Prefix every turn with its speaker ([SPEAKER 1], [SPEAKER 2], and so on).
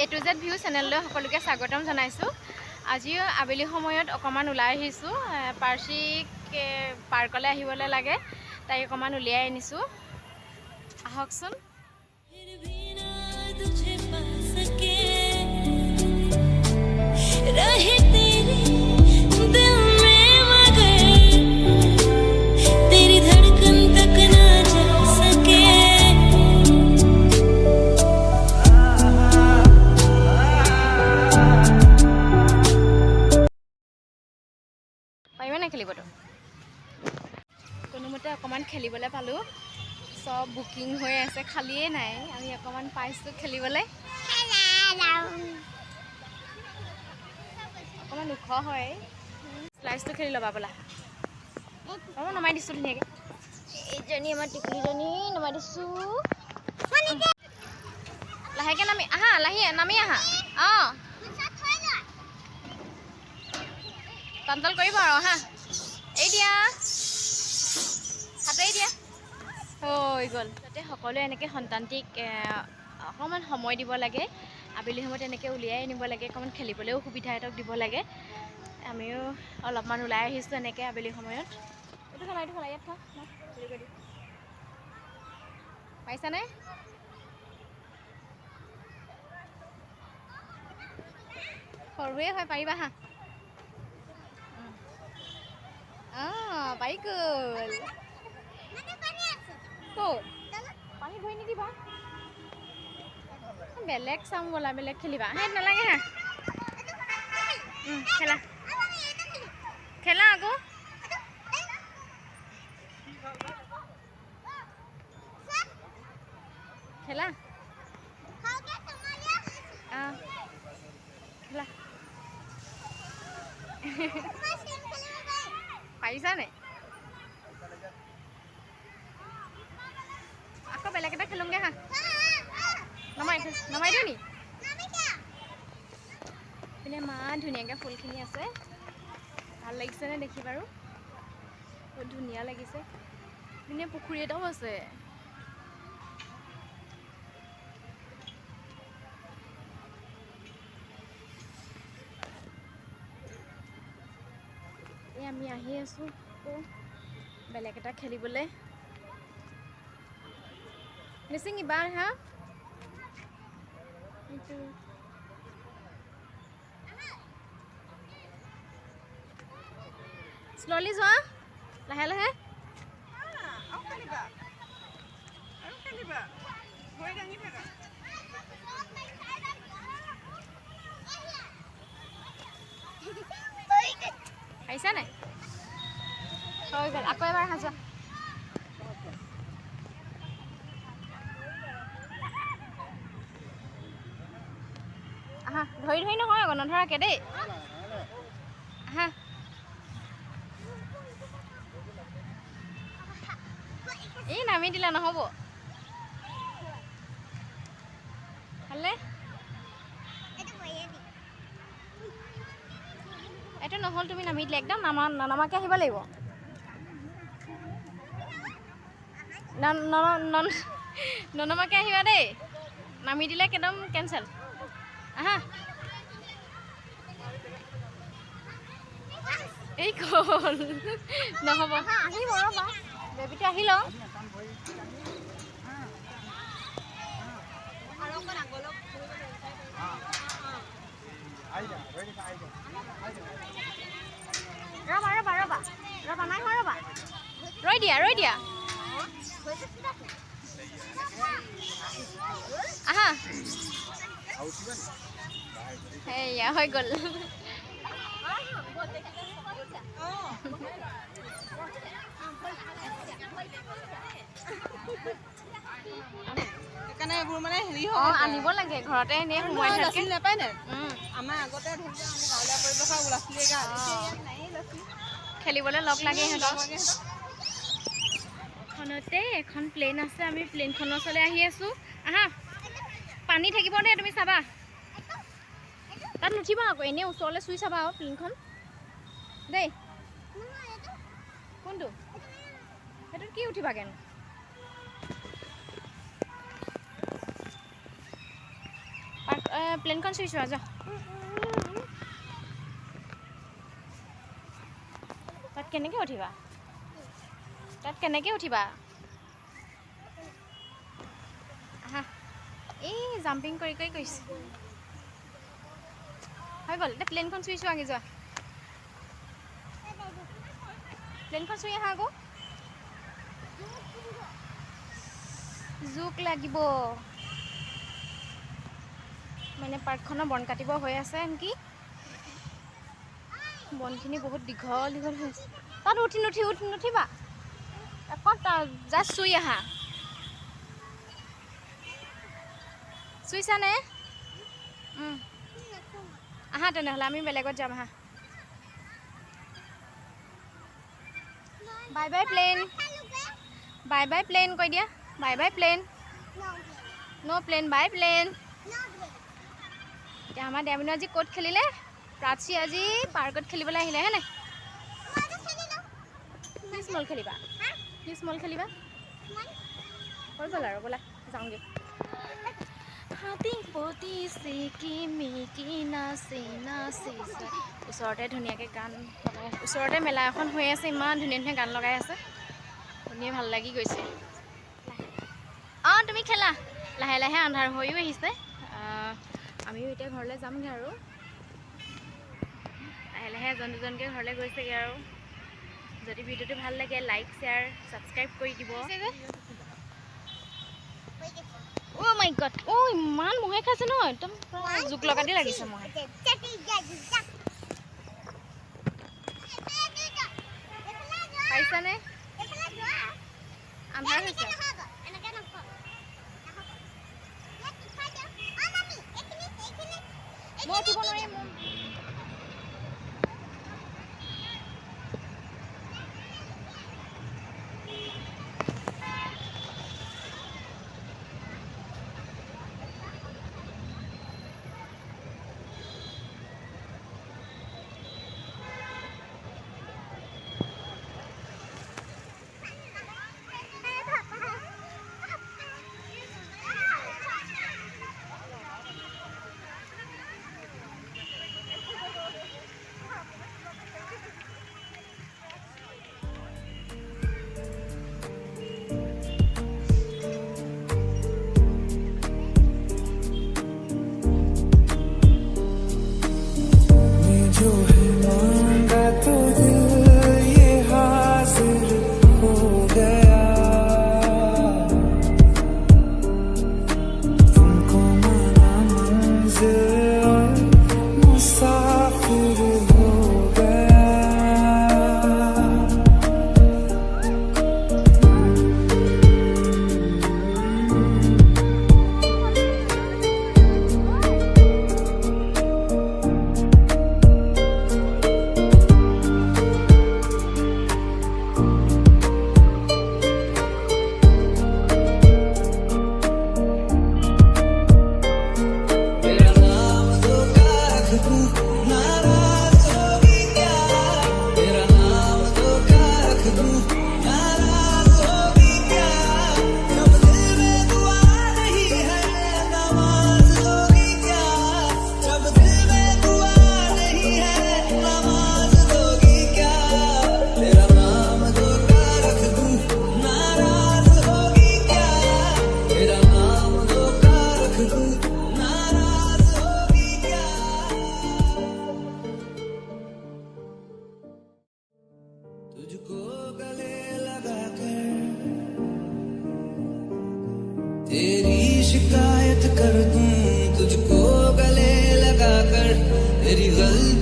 [SPEAKER 1] A to Z view চেনেললৈ সকলোকে স্বাগতম জনাইছো। আজিও আবেলি সময়ত অকমান ওলাই আহিছো। পাৰ্চিক পাৰ্কলৈ আহিবলৈ লাগে। তাই অকমান উলিয়াই আনিছো। আহকচোন। খেলিবতো কোনোমতে অকমান খেলিবলৈ পালো সব বুকিং হৈ আছে খালিয়ে নাই আমি অকমান পাইছো খেলিবলৈ অকমান উখ হয় স্লাইসটো খেলি লবা বলা নমাই দিছো ধুনীয়াকে এইজনী আমাৰ টিকলিজনী নমাই দিছো লাহেকে নামি আহা লাহে নামি আহা কণ্ট্ৰোল কৰিব আৰু হা এই দিয়া হাতে দিয়া হৈ গ'ল যাতে সকলোৱে এনেকৈ সন্তানটিক অকণমান সময় দিব লাগে আবেলি সময়ত এনেকৈ উলিয়াই আনিব লাগে অকণমান খেলিবলৈও সুবিধা এটাক দিব লাগে আমিও অলপমান ওলাই আহিছোঁ এনেকৈ আবেলি সময়ত এইটো খেলা ইয়াত থা পাইছানে সৰুৱে হয় পাৰিবা হা পাই গ'ল পানী ধৰি নিদিবা বেলেগ চাম ব'লা বেলেগ খেলিবা সেই নালাগে হা খেলা খেলা আকৌ খেলা খেলা পাৰিছা নে আকৌ বেলেগ এটা খেলোঁগে হা নমাই দিওঁ নি পিনে ইমান ধুনীয়াকৈ ফুলখিনি আছে ভাল লাগিছেনে দেখি বাৰু বহুত ধুনীয়া লাগিছে পিনে পুখুৰী এটাও আছে আমি আহি আছো বেলেগ এটা খেলিবলৈ নিচিঙিবা হা স্ললি যোৱা লাহে লাহে আহিছা নাই হৈ গ'ল আকৌ এবাৰ সাজোৱা আহা ধৰি ধৰি নহয় আকৌ নধৰাকে দেই আহা এই নামি দিলা নহ'ব ভালে এইটো নহ'ল তুমি নামি দিলে একদম ননমাকে আহিব লাগিব ননমাকে আহিবা দেই নামি দিলে একদম কেঞ্চেল আহা এই গ'ল নহ'ব আহিব ৰ'বা বেবীটো আহি লওঁ ৰ'বা নাই হয় ৰ'বা ৰৈ দিয়া আহা সেয়া হৈ গ'ল
[SPEAKER 2] সেইকাৰণে এইবোৰ মানে হেৰি
[SPEAKER 1] আনিব লাগে ঘৰতে এনেই সোমাই থাকে
[SPEAKER 2] নাপায় নে আমাৰ আগতে আমি গাঁৱলীয়া পৰিৱেশৰ ল'ৰা ছোৱালী
[SPEAKER 1] খেলিবলৈ লগ লাগে সিহঁতক এখনতে এখন প্লেন আছে আমি প্লেনখনৰ ওচৰলৈ আহি আছো আহা পানী থাকিব দেই তুমি চাবা তাত নুঠিবা আকৌ এনেই ওচৰলৈ চুই চাবা আৰু প্লেনখন দেই কোনটো সেইটোত কি উঠিবাগেনো প্লেনখন চুই চোৱা যোৱা তাত কেনেকৈ উঠিবা আহা এই জাম্পিং কৰি গৈছে হৈ গ'ল এতিয়া প্লেনখন চুই চোৱাগৈ যোৱা প্লেনখন চুই আহা আকৌ জোক লাগিব মানে পাৰ্কখনৰ বন কাটিব হৈ আছে নেকি বনখিনি বহুত দীঘল হৈ আছে তাত নুঠিবা আকৌ জাষ্ট চুই আহা চুইছানে আহা তেনেহ'লে আমি বেলেগত যাম আহা বাই বাই প্লেন কৈ দিয়া বাই বাই প্লেন ন' প্লেন বাই প্লেন এতিয়া আমাৰ দেৱীনে আজি ক'ত খেলিলে প্ৰাচী আজি পাৰ্কত খেলিবলৈ আহিলে হে নাই কি স্মল খেলিবা হৈ গ'ল আৰু ব'লা যাওঁগৈ হাতী পতি চিকি মিকি নাচি ওচৰতে ধুনীয়াকৈ গান লগাই ওচৰতে মেলা এখন হৈ আছে ইমান ধুনীয়া গান লগাই আছে শুনিয়ে ভাল লাগি গৈছে তুমি খেলা লাহে লাহে আন্ধাৰ হৈও আহিছে আমিও এতিয়া ঘৰলৈ যামগৈ আৰু লাহে লাহে এজন দুজনকৈ ঘৰলৈ গৈছেগৈ আৰু যদি ভিডিঅ'টো ভাল লাগে লাইক শ্বেয়াৰ ছাবস্ক্ৰাইব কৰি দিব অ' মাই গড ইমান মহে খাইছে ন একদম জোক লগা দি লাগিছে মহে পাইছানে আন্ধাৰ হৈছে মই উঠিব নোৱাৰিম
[SPEAKER 3] तेरी शिकायत कर दूं तुझको गले लगाकर तेरी गलती